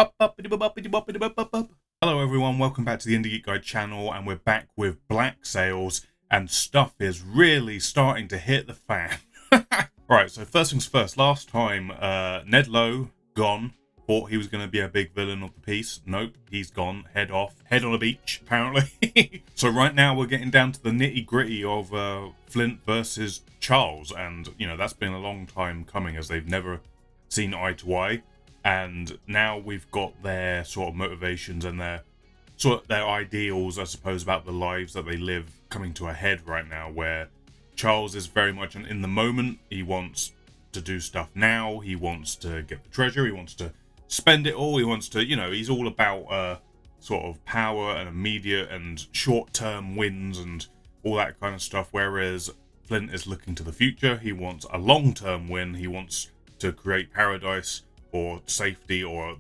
Hello everyone, welcome back to the IndieGeekGuy channel, and we're back with Black Sails, and stuff is really starting to hit the fan. Right, so first things first, last time Ned Lowe, gone, thought he was going to be a big villain of the piece. Nope, he's gone, head off, head on a beach, apparently. So right now we're getting down to the nitty gritty of Flint versus Charles, and you know, that's been a long time coming as they've never seen eye to eye. And now we've got their sort of motivations and their ideals, I suppose, about the lives that they live coming to a head right now, where Charles is very much in the moment. He wants to do stuff now. He wants to get the treasure. He wants to spend it all. He wants to, you know, he's all about sort of power and immediate and short-term wins and all that kind of stuff, whereas Flint is looking to the future. He wants a long-term win. He wants to create paradise or safety or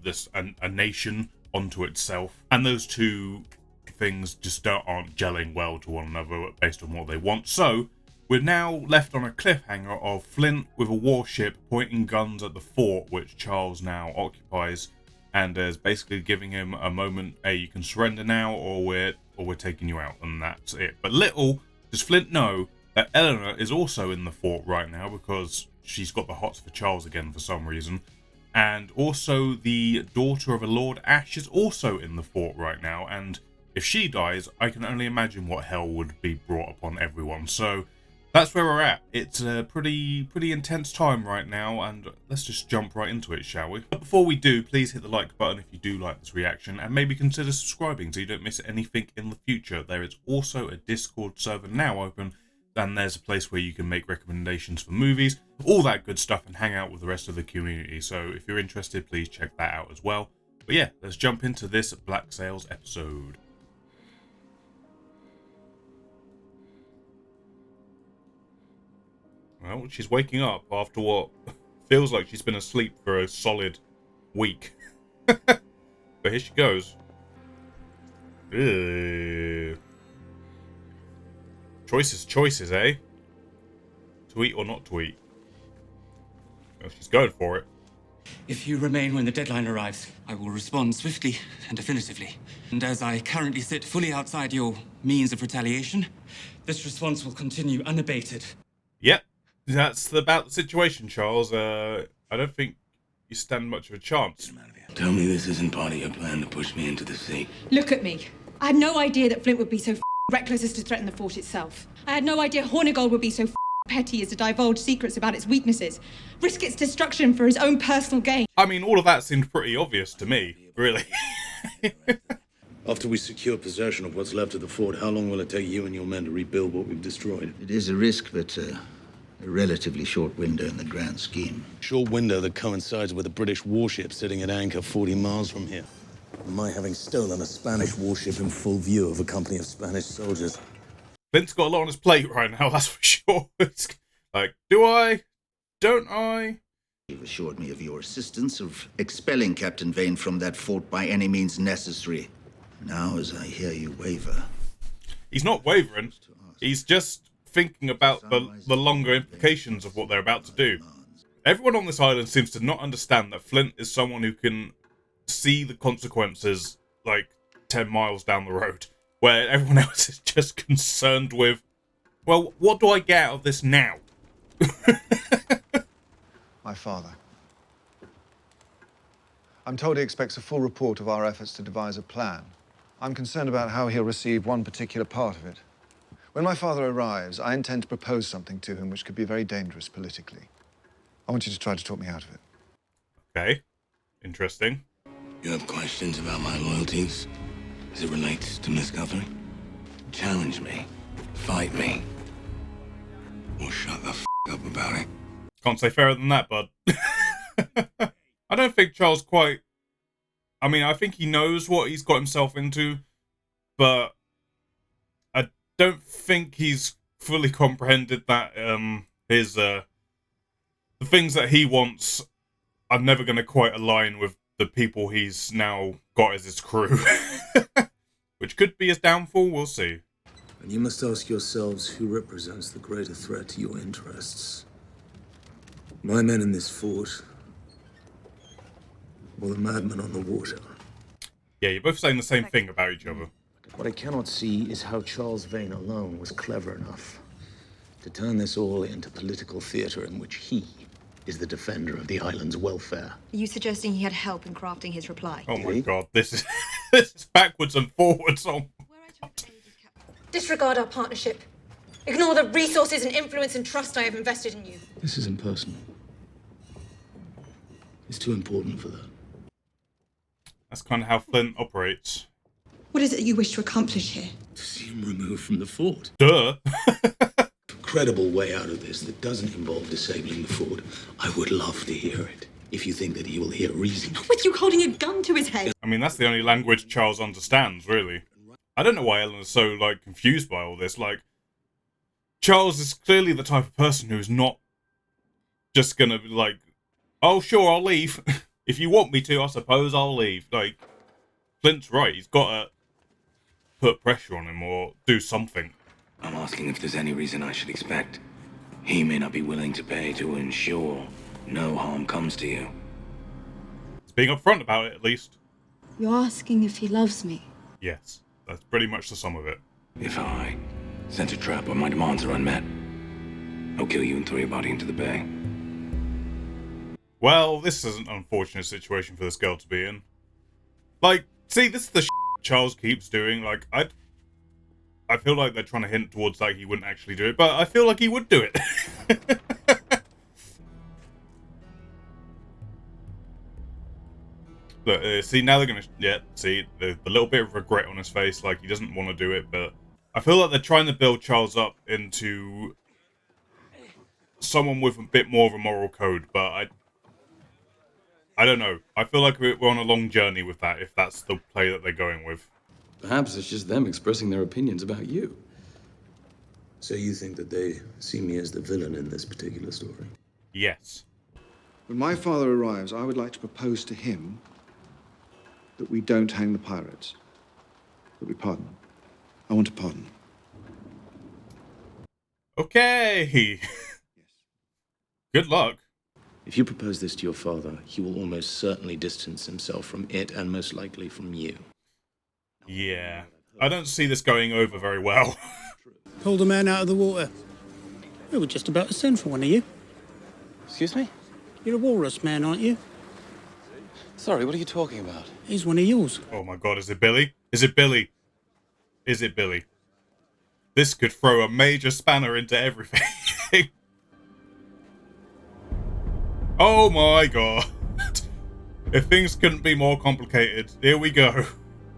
a nation onto itself, and those two things just aren't gelling well to one another based on what they want. So we're now left on a cliffhanger of Flint with a warship pointing guns at the fort which Charles now occupies, and is basically giving him a moment: hey, you can surrender now, or we're taking you out, and that's it. But little does Flint know that Eleanor is also in the fort right now, because she's got the hots for Charles again for some reason. And also the daughter of a Lord Ash is also in the fort right now, and if she dies, I can only imagine what hell would be brought upon everyone. So that's where we're at. It's a pretty intense time right now, and let's just jump right into it, shall we? But before we do, please hit the like button if you do like this reaction, and maybe consider subscribing so you don't miss anything in the future. There is also a Discord server now open, and there's a place where you can make recommendations for movies, all that good stuff, and hang out with the rest of the community. So if you're interested, please check that out as well. But yeah, let's jump into this Black Sails episode. Well, she's waking up after what feels like she's been asleep for a solid week. But here she goes. Ugh. Choices, eh? To eat or not to eat. Well, she's going for it. If you remain when the deadline arrives, I will respond swiftly and definitively. And as I currently sit fully outside your means of retaliation, this response will continue unabated. Yep, that's about the situation, Charles. I don't think you stand much of a chance. Tell me this isn't part of your plan to push me into the sea. Look at me. I had no idea that Flint would be so reckless as to threaten the fort itself. I had no idea Hornigold would be so petty as to divulge secrets about its weaknesses, risk its destruction for his own personal gain. I mean, all of that seemed pretty obvious to me, really. After we secure possession of what's left of the fort, how long will it take you and your men to rebuild what we've destroyed? It is a risk, but a relatively short window in the grand scheme. Short window that coincides with a British warship sitting at anchor 40 miles from here. And my having stolen a Spanish warship in full view of a company of Spanish soldiers. Flint's got a lot on his plate right now, that's for sure. It's like, do I? Don't I? You've assured me of your assistance of expelling Captain Vane from that fort by any means necessary. Now, as I hear you waver... He's not wavering. He's just thinking about the longer implications of what they're about to do. Everyone on this island seems to not understand that Flint is someone who can see the consequences like 10 miles down the road, where everyone else is just concerned with, well, what do I get out of this now? My father. I'm told he expects a full report of our efforts to devise a plan. I'm concerned about how he'll receive one particular part of it. When my father arrives, I intend to propose something to him which could be very dangerous politically. I want you to try to talk me out of it. Okay, interesting. You have questions about my loyalties as it relates to Miss Guthrie? Challenge me, fight me, or shut the up about it. Can't say fairer than that, bud. I don't think Charles quite... I mean, I think he knows what he's got himself into, but I don't think he's fully comprehended that the things that he wants are never going to quite align with the people he's now got as his crew. Which could be his downfall, we'll see. And you must ask yourselves who represents the greater threat to your interests. My men in this fort, or the madman on the water? Yeah, you're both saying the same thing about each other. What I cannot see is how Charles Vane alone was clever enough to turn this all into political theater in which he is the defender of the island's welfare. Are you suggesting he had help in crafting his reply? Oh my god, this is this is backwards and forwards. Oh. Disregard our partnership. Ignore the resources and influence and trust I have invested in you. This is impersonal. It's too important for that. That's kind of how Flint operates. What is it you wish to accomplish here? To see him removed from the fort. Duh. Credible way out of this that doesn't involve disabling the fort. I would love to hear it. If you think that he will hear reason. With you holding a gun to his head. I mean, that's the only language Charles understands, really. I don't know why Eleanor's so, like, confused by all this. Like, Charles is clearly the type of person who's not just gonna be like, oh, sure, I'll leave. If you want me to, I suppose I'll leave. Like, Flint's right. He's got to put pressure on him or do something. I'm asking if there's any reason I should expect he may not be willing to pay to ensure no harm comes to you. He's being upfront about it, at least. You're asking if he loves me? Yes, that's pretty much the sum of it. If I set a trap or my demands are unmet, I'll kill you and throw your body into the bay. Well, this is an unfortunate situation for this girl to be in. Like, see, this is the Charles keeps doing. Like, I feel like they're trying to hint towards, like, he wouldn't actually do it, but I feel like he would do it. Look, see, now they're gonna, yeah, see, the little bit of regret on his face, like, he doesn't want to do it, but I feel like they're trying to build Charles up into someone with a bit more of a moral code, but I don't know. I feel like we're on a long journey with that, if that's the play that they're going with. Perhaps it's just them expressing their opinions about you. So you think that they see me as the villain in this particular story? Yes. When my father arrives, I would like to propose to him that we don't hang the pirates, that we pardon. I want to pardon. Okay. Good luck. If you propose this to your father, he will almost certainly distance himself from it and most likely from you. Yeah. I don't see this going over very well. Pulled a man out of the water. We were just about to send for one of you. Excuse me? You're a walrus man, aren't you? Sorry, what are you talking about? He's one of yours. Oh my god, is it Billy? Is it Billy? Is it Billy? This could throw a major spanner into everything. Oh my god. If things couldn't be more complicated, here we go.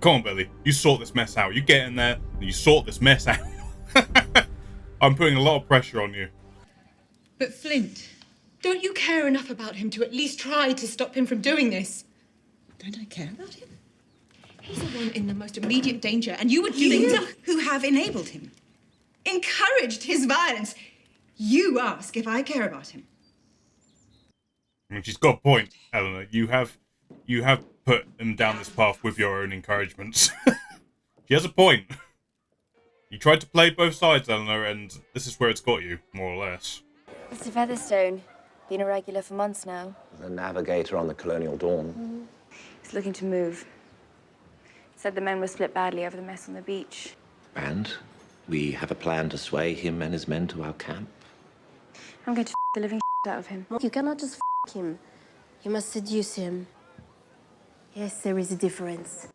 Come on, Billy. You sort this mess out. You get in there and you sort this mess out. I'm putting a lot of pressure on you. But Flint, don't you care enough about him to at least try to stop him from doing this? Don't I care about him? He's the one in the most immediate danger, and you would do You who have enabled him, encouraged his violence. You ask if I care about him. I mean, she's got a point, Eleanor. You have put him down this path with your own encouragements. She has a point. You tried to play both sides, Eleanor, and this is where it's got you, more or less. Mr. Featherstone, been a regular for months now. The navigator on the Colonial Dawn. He's looking to move. Said the men were split badly over the mess on the beach. And we have a plan to sway him and his men to our camp. I'm going to the living out of him. You cannot just him. You must seduce him. Yes, there is a difference.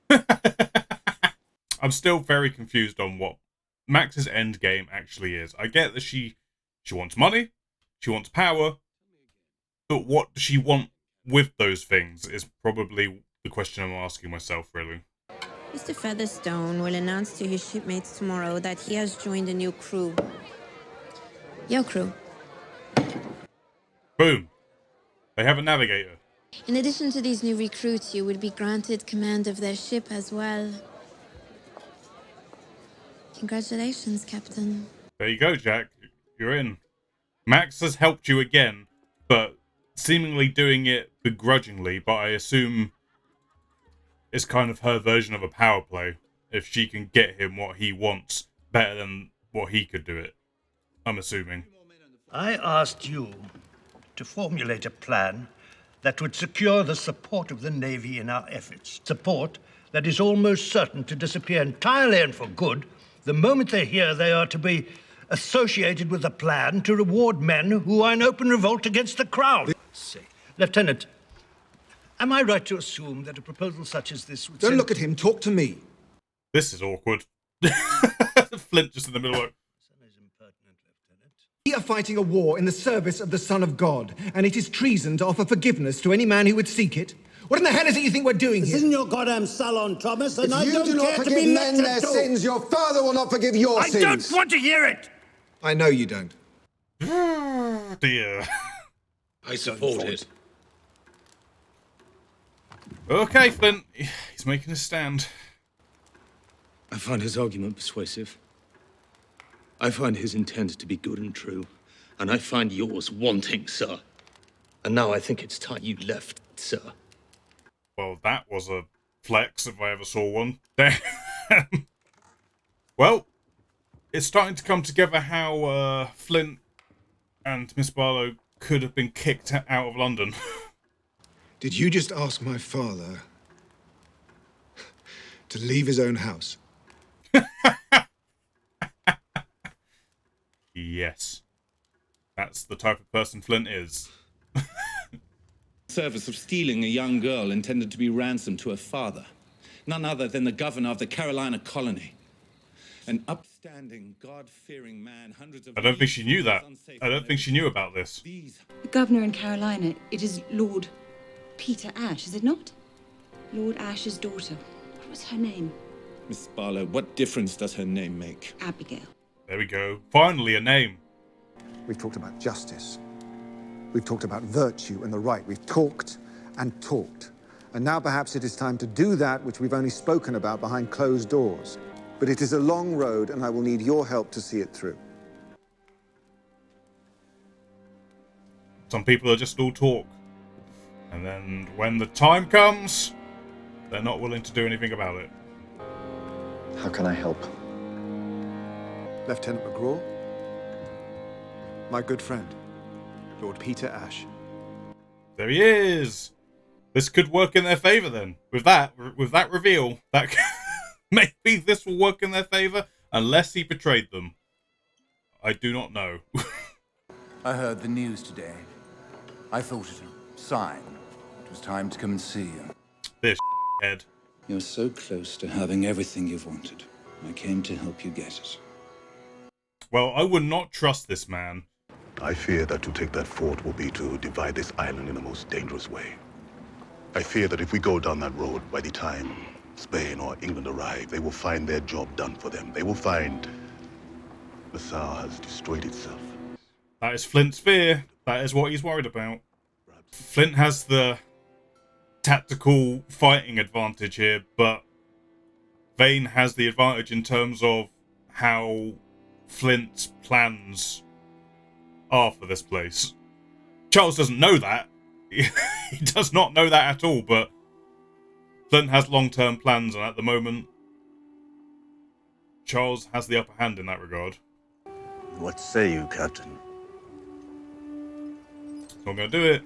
I'm still very confused on what Max's end game actually is. I get that she wants money, she wants power, but what does she want with those things is probably the question I'm asking myself, really. Mr. Featherstone will announce to his shipmates tomorrow that he has joined a new crew. Your crew. Boom. They have a navigator. In addition to these new recruits, you will be granted command of their ship as well. Congratulations, Captain. There you go, Jack. You're in. Max has helped you again, but seemingly doing it begrudgingly, but I assume it's kind of her version of a power play. If she can get him what he wants better than what he could do it. I'm assuming. I asked you to formulate a plan that would secure the support of the Navy in our efforts. Support that is almost certain to disappear entirely and for good the moment they hear they are to be associated with a plan to reward men who are in open revolt against the crown. Say, Lieutenant, am I right to assume that a proposal such as this would... Don't look at him, talk to me. This is awkward. Flint just in the middle of... We are fighting a war in the service of the Son of God, and it is treason to offer forgiveness to any man who would seek it. What in the hell is it you think we're doing here? This isn't your goddamn salon, Thomas, and If I you don't do not care to forgive be men their lectured to. sins, your Father will not forgive your sins. I don't want to hear it! I know you don't. Dear. I support it. Okay, Flint. He's making a stand. I find his argument persuasive. I find his intent to be good and true. And I find yours wanting, sir. And now I think it's time you left, sir. Well, that was a flex if I ever saw one. Damn. Well, it's starting to come together how Flint and Miss Barlow could have been kicked out of London. Did you just ask my father to leave his own house? Yes. That's the type of person Flint is. Service of stealing a young girl intended to be ransomed to her father. None other than the governor of the Carolina colony. An upstanding, God-fearing man, hundreds of... I don't think she knew that. I don't think she knew about this. The governor in Carolina, it is Lord Peter Ashe, is it not? Lord Ashe's daughter. What was her name? Miss Barlow, what difference does her name make? Abigail. There we go. Finally, a name. We've talked about justice. We've talked about virtue and the right. We've talked and talked. And now perhaps it is time to do that which we've only spoken about behind closed doors. But it is a long road, and I will need your help to see it through. Some people are just all talk. And then when the time comes, they're not willing to do anything about it. How can I help? Lieutenant McGraw? My good friend, Lord Peter Ashe. There he is! This could work in their favour then. With that reveal, that maybe this will work in their favour, unless he betrayed them. I do not know. I heard the news today. I thought it a sign. It was time to come and see you. This head. You're so close to having everything you've wanted. I came to help you get it. Well, I would not trust this man. I fear that to take that fort will be to divide this island in the most dangerous way. I fear that if we go down that road, by the time Spain or England arrive, they will find their job done for them. They will find Nassau has destroyed itself. That is Flint's fear. That is what he's worried about. Flint has the tactical fighting advantage here, but Vane has the advantage in terms of how Flint's plans are for this place. Charles doesn't know that. He does not know that at all, but Flint has long-term plans, and at the moment, Charles has the upper hand in that regard. What say you, Captain? So I'm going to do it.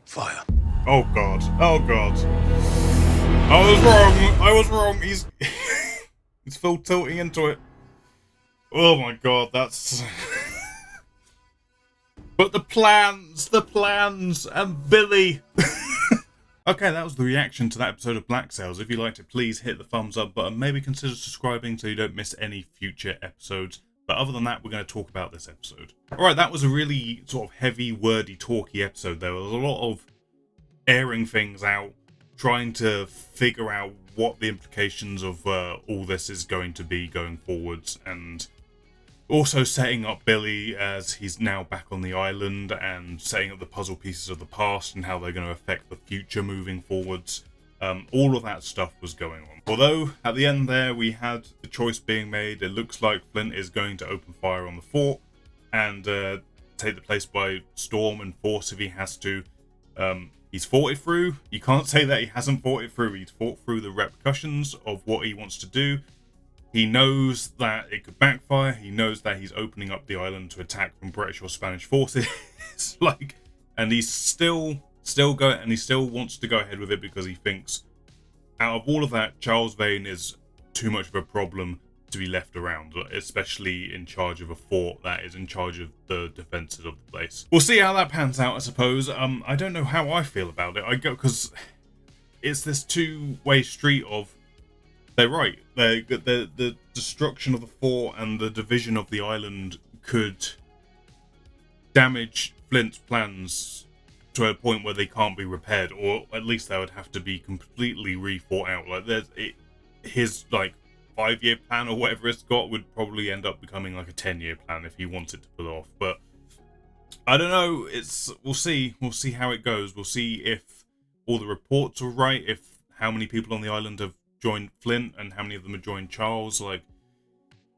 Fire. Oh god. Oh god. I was wrong. I was wrong. He's he's full tilting into it. Oh my god, that's... But the plans, and Billy. Okay, that was the reaction to that episode of Black Sails. If you liked it, please hit the thumbs up button. Maybe consider subscribing so you don't miss any future episodes. But other than that, we're going to talk about this episode. Alright, that was a really sort of heavy, wordy, talky episode. There was a lot of airing things out, trying to figure out what the implications of all this is going to be going forwards, and also setting up Billy as he's now back on the island, and setting up the puzzle pieces of the past and how they're going to affect the future moving forwards. All of that stuff was going on. Although, at the end there, we had the choice being made. It looks like Flint is going to open fire on the fort and take the place by storm and force if he has to. He's fought it through. You can't say that he hasn't fought it through. He's fought through the repercussions of what he wants to do. He knows that it could backfire. He knows that he's opening up the island to attack from British or Spanish forces. Like, and he's still going, and he still wants to go ahead with it because he thinks out of all of that, Charles Vane is too much of a problem to be left around, especially in charge of a fort that is in charge of the defenses of the place. We'll see how that pans out, I suppose. I don't know how I feel about it. Because it's this two-way street of, they're right. The destruction of the fort and the division of the island could damage Flint's plans to a point where they can't be repaired, or at least they would have to be completely re-thought out. Like his like 5-year plan or whatever it's got would probably end up becoming like a 10-year plan if he wants it to pull off. But I don't know. We'll see. We'll see how it goes. We'll see if all the reports are right. If how many people on the island have joined Flint and how many of them have joined Charles. Like,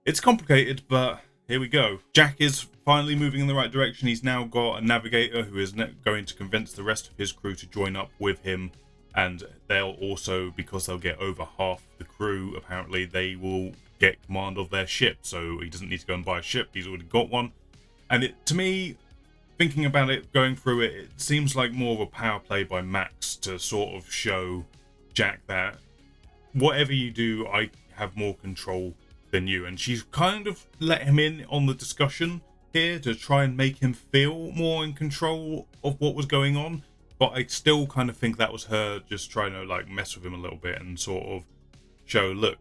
it's complicated, but here we go. Jack is finally moving in the right direction. He's now got a navigator who is going to convince the rest of his crew to join up with him, and they'll also, because they'll get over half the crew, apparently they will get command of their ship, so he doesn't need to go and buy a ship. He's already got one. And to me, thinking about it, going through it, it seems like more of a power play by Max to sort of show Jack that whatever you do, I have more control than you. And she's kind of let him in on the discussion here to try and make him feel more in control of what was going on. But I still kind of think that was her just trying to like mess with him a little bit and sort of show, look,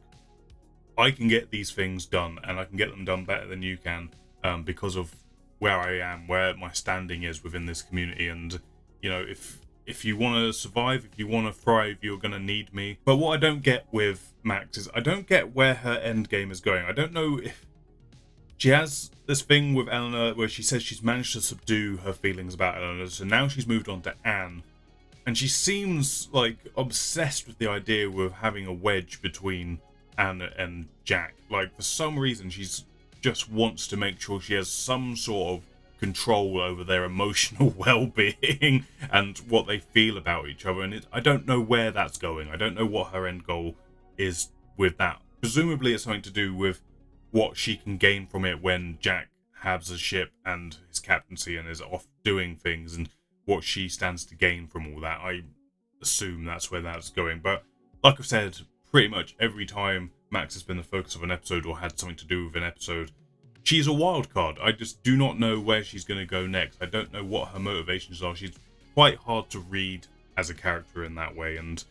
I can get these things done and I can get them done better than you can, because of where I am, where my standing is within this community. And, you know, if you want to survive, if you want to thrive, you're going to need me. But what I don't get with Max is I don't get where her end game is going. I don't know if she has this thing with Eleanor where she says she's managed to subdue her feelings about Eleanor. So now she's moved on to Anne. And she seems like obsessed with the idea of having a wedge between Anne and Jack. Like, for some reason, she's just wants to make sure she has some sort of control over their emotional well-being and what they feel about each other. And I don't know where that's going. I don't know what her end goal is with that. Presumably it's something to do with what she can gain from it when Jack has a ship and his captaincy and is off doing things, and what she stands to gain from all that. I assume that's where that's going. But like I've said, pretty much every time Max has been the focus of an episode or had something to do with an episode, she's a wild card. I just do not know where she's going to go next. I don't know what her motivations are. She's quite hard to read as a character in that way, and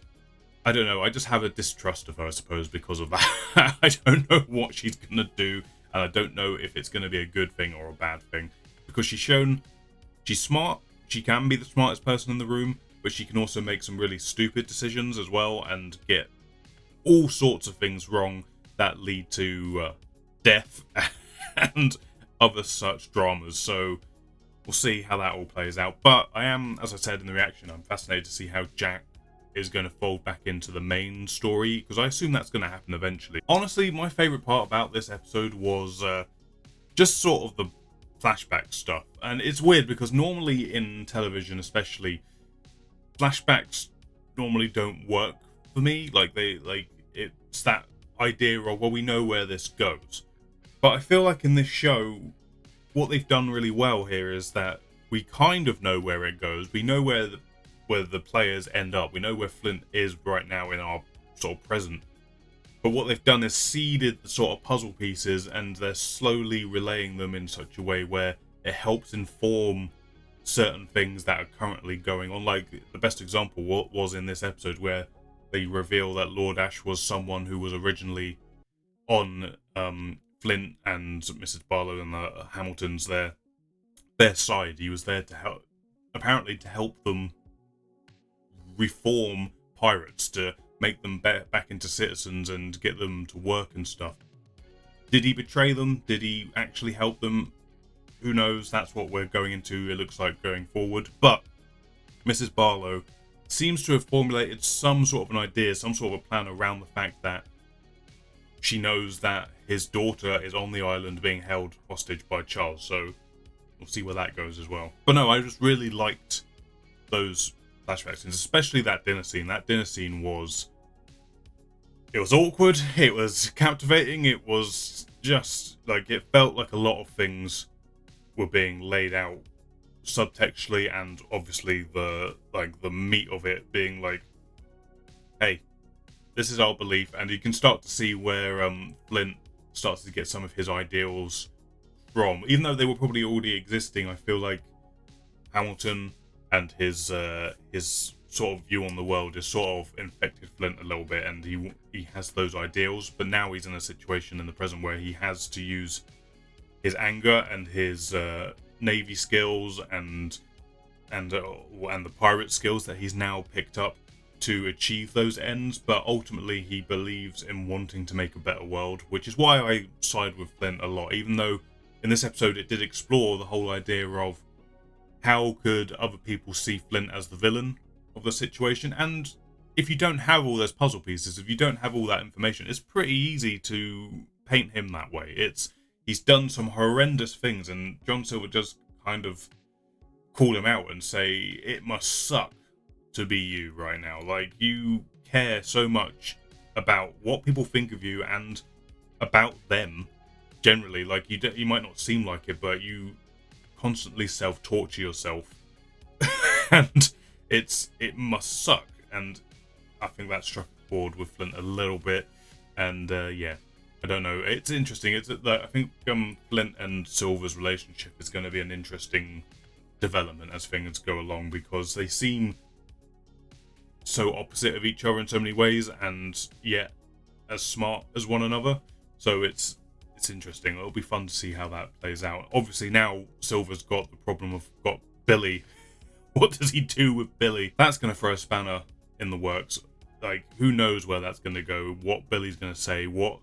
I don't know. I just have a distrust of her, I suppose, because of that. I don't know what she's going to do, and I don't know if it's going to be a good thing or a bad thing, because she's shown she's smart. She can be the smartest person in the room, but she can also make some really stupid decisions as well and get all sorts of things wrong that lead to death and other such dramas. So we'll see how that all plays out. But I am, as I said in the reaction, I'm fascinated to see how Jack is going to fold back into the main story, because I assume that's going to happen eventually. Honestly, my favourite part about this episode was just sort of the flashback stuff. And it's weird because normally in television especially, flashbacks normally don't work for me. It's that idea of, well, we know where this goes. But I feel like in this show, what they've done really well here is that we kind of know where it goes. We know where the players end up. We know where Flint is right now in our sort of present. But what they've done is seeded the sort of puzzle pieces, and they're slowly relaying them in such a way where it helps inform certain things that are currently going on. Like, the best example was in this episode where they reveal that Lord Ash was someone who was originally on Flint and Mrs. Barlow and the Hamiltons, their side. He was there to help, apparently to help them reform pirates, to make them back into citizens and get them to work and stuff. Did he betray them? Did he actually help them? Who knows? That's what we're going into, it looks like, going forward. But Mrs. Barlow seems to have formulated some sort of an idea, some sort of a plan around the fact that she knows that his daughter is on the island being held hostage by Charles. So we'll see where that goes as well. But no, I just really liked those flashback scenes, especially that dinner scene. That dinner scene was It was awkward, it was captivating, it was just like, it felt like a lot of things were being laid out subtextually, and obviously the meat of it being like, hey, this is our belief. And you can start to see where Flint starts to get some of his ideals from, even though they were probably already existing. I feel like Hamilton and his sort of view on the world is sort of infected Flint a little bit, and he has those ideals, but now he's in a situation in the present where he has to use his anger and his navy skills and the pirate skills that he's now picked up to achieve those ends. But ultimately he believes in wanting to make a better world, which is why I side with Flint a lot, even though in this episode it did explore the whole idea of how could other people see Flint as the villain of the situation. And if you don't have all those puzzle pieces, if you don't have all that information, it's pretty easy to paint him that way. He's done some horrendous things, and John Silver does kind of call him out and say, it must suck to be you right now. Like, you care so much about what people think of you and about them generally. Like, you might not seem like it, but you constantly self-torture yourself and it must suck. And I think that struck a chord with Flint a little bit. And yeah, I don't know, it's interesting. I think Flint and Silver's relationship is going to be an interesting development as things go along, because they seem so opposite of each other in so many ways, and yet as smart as one another. So it's interesting. It'll be fun to see how that plays out. Obviously now Silver's got the problem of Billy. What does he do with Billy? That's going to throw a spanner in the works. Like, who knows where that's going to go, what Billy's going to say, what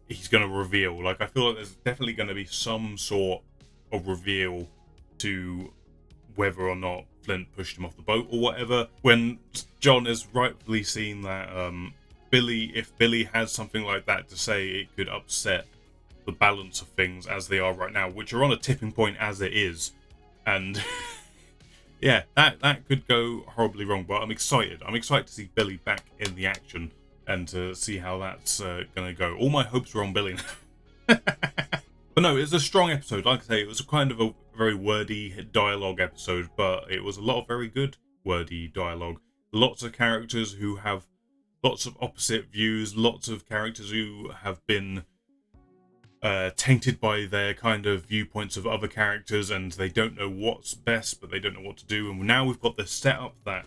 he's going to reveal. Like, I feel like there's definitely going to be some sort of reveal to whether or not Flint pushed him off the boat or whatever, when John is rightfully seen that if Billy has something like that to say, it could upset the balance of things as they are right now, which are on a tipping point as it is. And yeah, that could go horribly wrong, but I'm excited. I'm excited to see Billy back in the action and to see how that's going to go. All my hopes are on Billy. But no, it's a strong episode. Like I say, it was kind of a very wordy dialogue episode, but it was a lot of very good wordy dialogue. Lots of characters who have lots of opposite views, lots of characters who have been tainted by their kind of viewpoints of other characters, and they don't know what's best, but they don't know what to do. And now we've got this setup that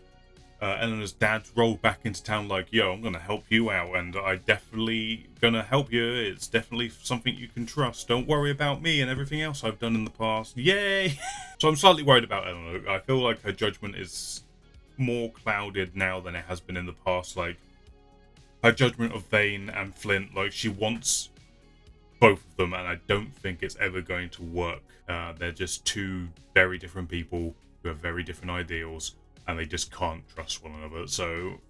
Eleanor's dad rolled back into town like, yo, I'm gonna help you out, and I definitely gonna help you. It's definitely something you can trust. Don't worry about me and everything else I've done in the past. Yay! So I'm slightly worried about Eleanor. I feel like her judgment is more clouded now than it has been in the past. Like, her judgment of Vane and Flint, like, she wants both of them, and I don't think it's ever going to work. They're just two very different people who have very different ideals, and they just can't trust one another. So,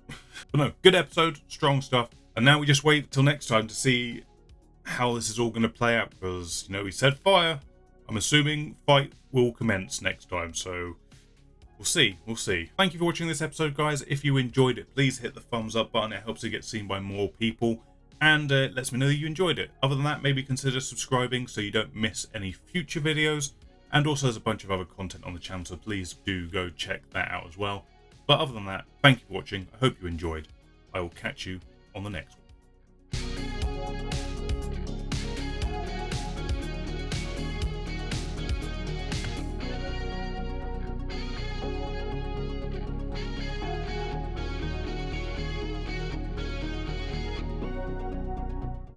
but no, good episode, strong stuff. And now we just wait till next time to see how this is all going to play out, because, you know, we said fire. I'm assuming fight will commence next time, so we'll see. Thank you for watching this episode, guys. If you enjoyed it, please hit the thumbs up button. It helps it get seen by more people, and lets me know that you enjoyed it. Other than that, maybe consider subscribing so you don't miss any future videos. And also there's a bunch of other content on the channel, so please do go check that out as well. But other than that, thank you for watching. I hope you enjoyed. I will catch you on the next one.